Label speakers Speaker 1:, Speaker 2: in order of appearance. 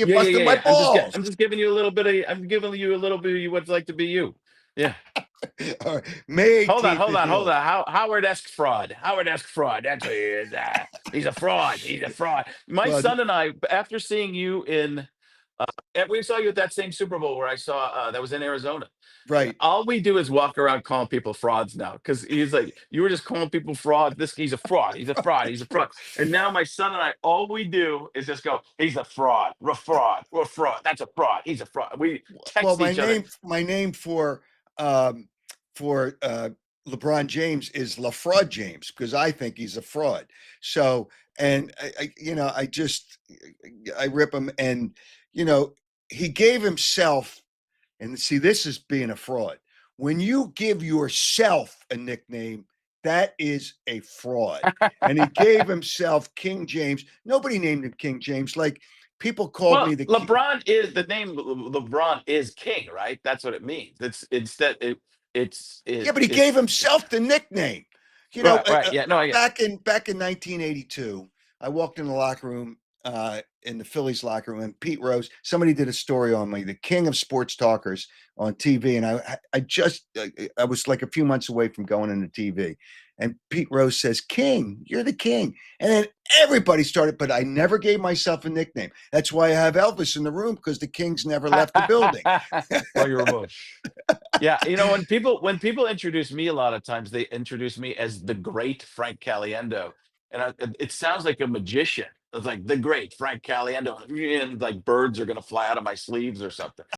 Speaker 1: You
Speaker 2: Yeah, yeah,
Speaker 1: busted
Speaker 2: yeah,
Speaker 1: my
Speaker 2: yeah.
Speaker 1: balls.
Speaker 2: I'm just giving you a little bit of. I'm giving you a little bit of what's like to be you. Yeah.
Speaker 1: All right. May
Speaker 2: Hold on,
Speaker 1: 18th
Speaker 2: hold
Speaker 1: is
Speaker 2: on, hold
Speaker 1: yours.
Speaker 2: on. Howard-esque fraud. Howard-esque fraud. That's what he is. He's a fraud. He's a fraud. My
Speaker 1: Well,
Speaker 2: son and I, after seeing you in, we saw you at that same Super Bowl where I saw that was in Arizona.
Speaker 1: right.
Speaker 2: All we do is walk around calling people frauds now because he's like, you were just calling people frauds. This he's a fraud. He's a fraud. He's a fraud. And now my son and I, all we do is just go, he's a fraud. We're fraud. We're fraud. That's a fraud. He's a fraud. We
Speaker 1: Well,
Speaker 2: text each other.
Speaker 1: my name um for LeBron James is LaFraud James because I think he's a fraud. So, and I rip him, and you know, he gave himself. And see, this is being a fraud. When you give yourself a nickname, that is a fraud. And he gave himself King James. Nobody named him King James. Like people called
Speaker 2: Well,
Speaker 1: me the king.
Speaker 2: LeBron is the name. LeBron is king, right? That's what it means. It's instead.
Speaker 1: Yeah, but he gave
Speaker 2: It's
Speaker 1: himself the nickname. You know,
Speaker 2: right, right. Yeah, no, I get.
Speaker 1: back in 1982, I walked in the locker room, in the Phillies locker room, and Pete Rose. Somebody did a story on me, the king of sports talkers on TV, and I was like a few months away from going into TV, and Pete Rose says, "King, you're the king," and then everybody started, but I never gave myself a nickname. That's why I have Elvis in the room because the King's never left the building.
Speaker 2: Well, you're a bush. Yeah, when people introduce me, a lot of times they introduce me as the great Frank Caliendo, and it sounds like a magician. It's like the great Frank Caliendo, and like birds are gonna fly out of my sleeves or something.